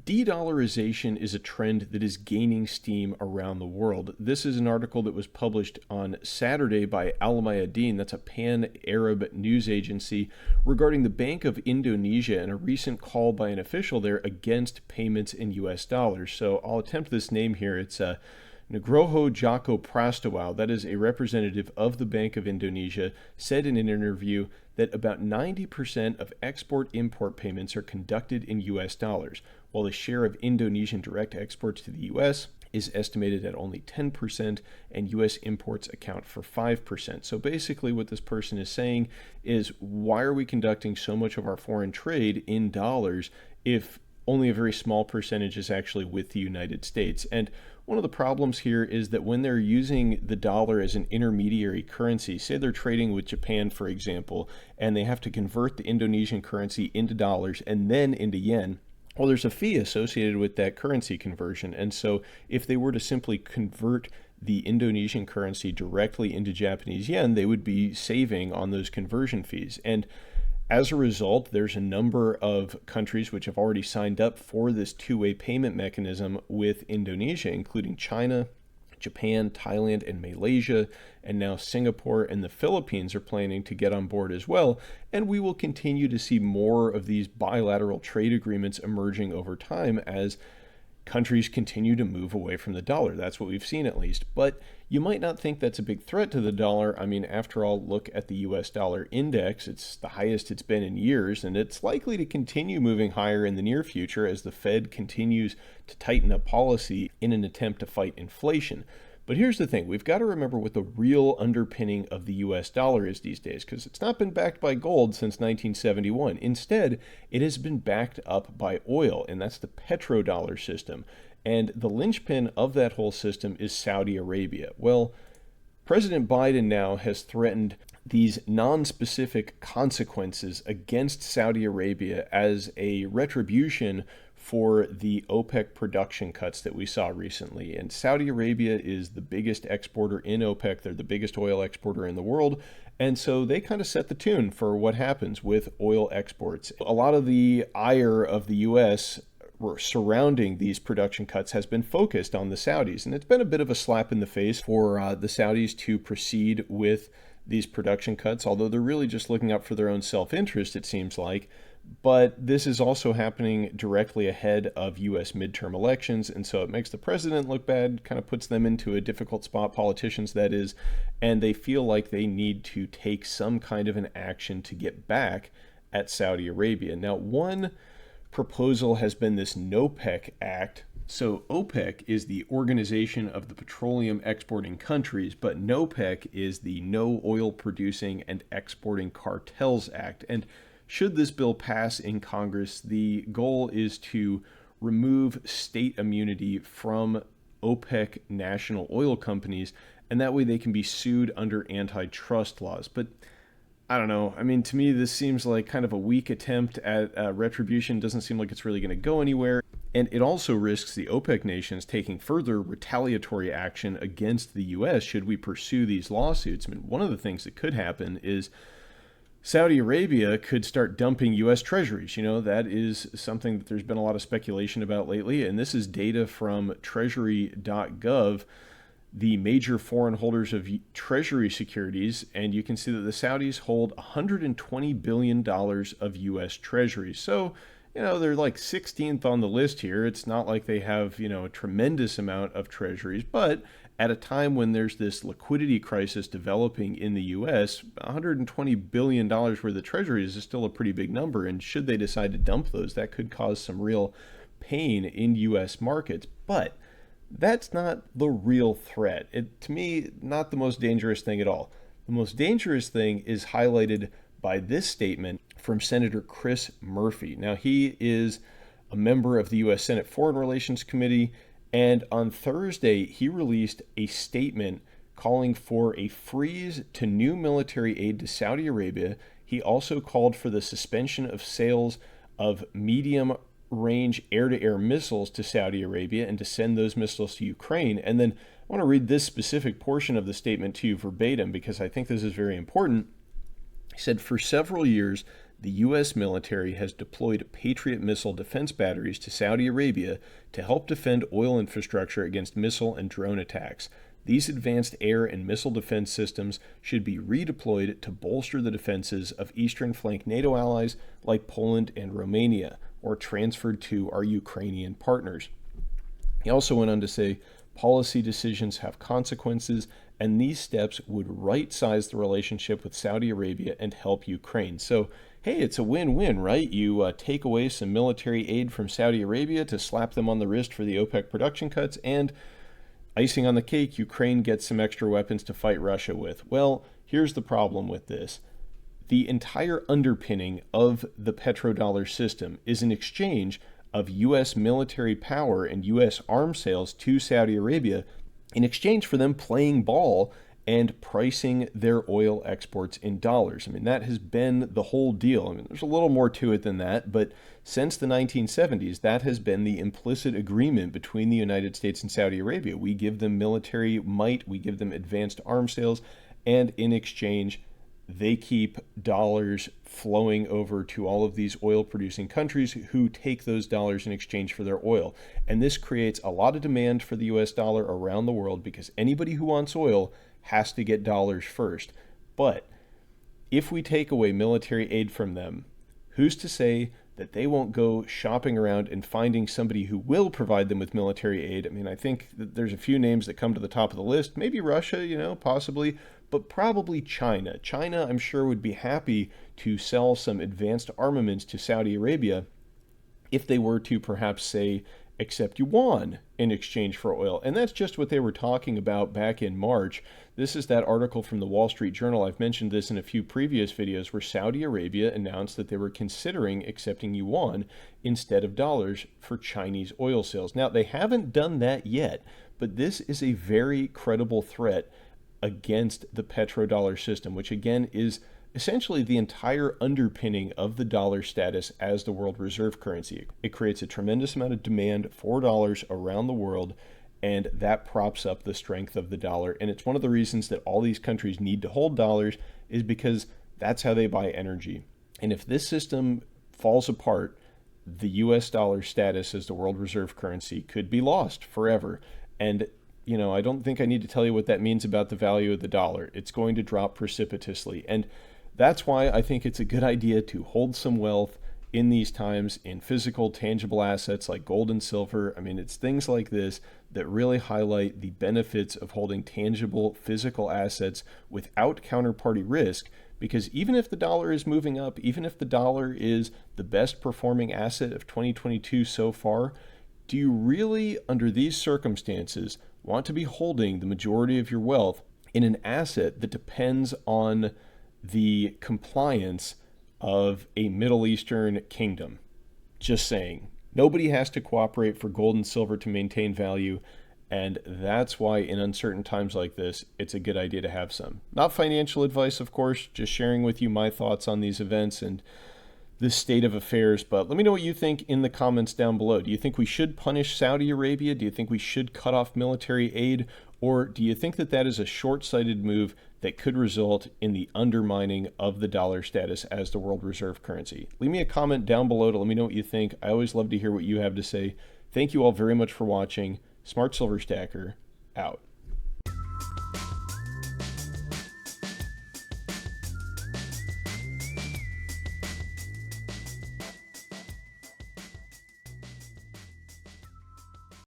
De-dollarization is a trend that is gaining steam around the world. This is an article that was published on Saturday by Al Mayadeen, that's a pan-Arab news agency, regarding the Bank of Indonesia and a recent call by an official there against payments in US dollars. So I'll attempt this name here. It's Nugroho Joko Prastowo, that is a representative of the Bank of Indonesia, said in an interview that about 90% of export-import payments are conducted in US dollars, while the share of Indonesian direct exports to the US is estimated at only 10%, and US imports account for 5%. So basically what this person is saying is, why are we conducting so much of our foreign trade in dollars if only a very small percentage is actually with the United States? And one of the problems here is that when they're using the dollar as an intermediary currency, say they're trading with Japan, for example, and they have to convert the Indonesian currency into dollars and then into yen, well, there's a fee associated with that currency conversion. And so if they were to simply convert the Indonesian currency directly into Japanese yen, they would be saving on those conversion fees. And as a result, there's a number of countries which have already signed up for this two-way payment mechanism with Indonesia, including China, Japan, Thailand, and Malaysia, and now Singapore and the Philippines are planning to get on board as well. And we will continue to see more of these bilateral trade agreements emerging over time as countries continue to move away from the dollar. That's what we've seen, at least. But you might not think that's a big threat to the dollar. I mean, after all, look at the US dollar index. It's the highest it's been in years, and it's likely to continue moving higher in the near future as the Fed continues to tighten up policy in an attempt to fight inflation. But here's the thing, we've got to remember what the real underpinning of the US dollar is these days, because it's not been backed by gold since 1971. Instead, it has been backed up by oil, and that's the petrodollar system. And the linchpin of that whole system is Saudi Arabia. Well, President Biden now has threatened these non-specific consequences against Saudi Arabia as a retribution for the OPEC production cuts that we saw recently. And Saudi Arabia is the biggest exporter in OPEC. They're the biggest oil exporter in the world. And so they kind of set the tune for what happens with oil exports. A lot of the ire of the U.S. surrounding these production cuts has been focused on the Saudis. And it's been a bit of a slap in the face for the Saudis to proceed with these production cuts, although they're really just looking out for their own self-interest, it seems like. But this is also happening directly ahead of U.S. midterm elections, and so it makes the president look bad, kind of puts them into a difficult spot, politicians that is, and they feel like they need to take some kind of an action to get back at Saudi Arabia. Now, one proposal has been this NOPEC Act. So OPEC is the Organization of the Petroleum Exporting Countries, but NOPEC is the No Oil Producing and Exporting Cartels Act. And should this bill pass in Congress, the goal is to remove state immunity from OPEC national oil companies, and that way they can be sued under antitrust laws. But I don't know. I mean, to me, this seems like kind of a weak attempt at retribution. Doesn't seem like it's really going to go anywhere. And it also risks the OPEC nations taking further retaliatory action against the U.S. should we pursue these lawsuits. I mean, one of the things that could happen is Saudi Arabia could start dumping U.S. treasuries. You know, that is something that there's been a lot of speculation about lately. And this is data from treasury.gov, the major foreign holders of treasury securities. And you can see that the Saudis hold $120 billion of U.S. treasuries. So, you know, they're like 16th on the list here. It's not like they have, you know, a tremendous amount of treasuries, but at a time when there's this liquidity crisis developing in the U.S., $120 billion worth of treasuries is still a pretty big number. And should they decide to dump those, that could cause some real pain in U.S. markets. But that's not the real threat. To me, not the most dangerous thing at all. The most dangerous thing is highlighted by this statement from Senator Chris Murphy. Now, he is a member of the U.S. Senate Foreign Relations Committee, and on Thursday, he released a statement calling for a freeze to new military aid to Saudi Arabia. He also called for the suspension of sales of medium-range air-to-air missiles to Saudi Arabia and to send those missiles to Ukraine. And then I want to read this specific portion of the statement to you verbatim because I think this is very important. He said, "For several years, the U.S. military has deployed Patriot missile defense batteries to Saudi Arabia to help defend oil infrastructure against missile and drone attacks. These advanced air and missile defense systems should be redeployed to bolster the defenses of eastern flank NATO allies like Poland and Romania, or transferred to our Ukrainian partners. He also went on to say, policy decisions have consequences, and these steps would right-size the relationship with Saudi Arabia and help Ukraine. So, hey, it's a win-win, right? You take away some military aid from Saudi Arabia to slap them on the wrist for the OPEC production cuts, and icing on the cake, Ukraine gets some extra weapons to fight Russia with. Well, here's the problem with this. The entire underpinning of the petrodollar system is an exchange of U.S. military power and U.S. arms sales to Saudi Arabia in exchange for them playing ball and pricing their oil exports in dollars. I mean, that has been the whole deal. I mean, there's a little more to it than that, but since the 1970s, that has been the implicit agreement between the United States and Saudi Arabia. We give them military might, we give them advanced arms sales, and in exchange, they keep dollars flowing over to all of these oil producing countries who take those dollars in exchange for their oil. And this creates a lot of demand for the US dollar around the world because anybody who wants oil has to get dollars first. But if we take away military aid from them, who's to say that they won't go shopping around and finding somebody who will provide them with military aid? I mean, I think that there's a few names that come to the top of the list. Maybe Russia, possibly, but probably China. China, I'm sure, would be happy to sell some advanced armaments to Saudi Arabia if they were to perhaps say, accept yuan in exchange for oil. And that's just what they were talking about back in March. This is that article from the Wall Street Journal. I've mentioned this in a few previous videos where Saudi Arabia announced that they were considering accepting yuan instead of dollars for Chinese oil sales. Now, they haven't done that yet, but this is a very credible threat against the petrodollar system, which again is essentially the entire underpinning of the dollar status as the world reserve currency. It creates a tremendous amount of demand for dollars around the world, and that props up the strength of the dollar. And it's one of the reasons that all these countries need to hold dollars, is because that's how they buy energy. And if this system falls apart, the US dollar status as the world reserve currency could be lost forever. And I don't think I need to tell you what that means about the value of the dollar. It's going to drop precipitously. And that's why I think it's a good idea to hold some wealth in these times in physical, tangible assets like gold and silver. I mean, it's things like this that really highlight the benefits of holding tangible physical assets without counterparty risk. Because even if the dollar is moving up, even if the dollar is the best performing asset of 2022 so far, do you really, under these circumstances, want to be holding the majority of your wealth in an asset that depends on the compliance of a Middle Eastern kingdom? Just saying. Nobody has to cooperate for gold and silver to maintain value, and that's why in uncertain times like this, it's a good idea to have some. Not financial advice, of course, just sharing with you my thoughts on these events and this state of affairs. But let me know what you think in the comments down below. Do you think we should punish Saudi Arabia? Do you think we should cut off military aid? Or do you think that that is a short-sighted move that could result in the undermining of the dollar status as the world reserve currency? Leave me a comment down below to let me know what you think. I always love to hear what you have to say. Thank you all very much for watching. Smart Silver Stacker, out.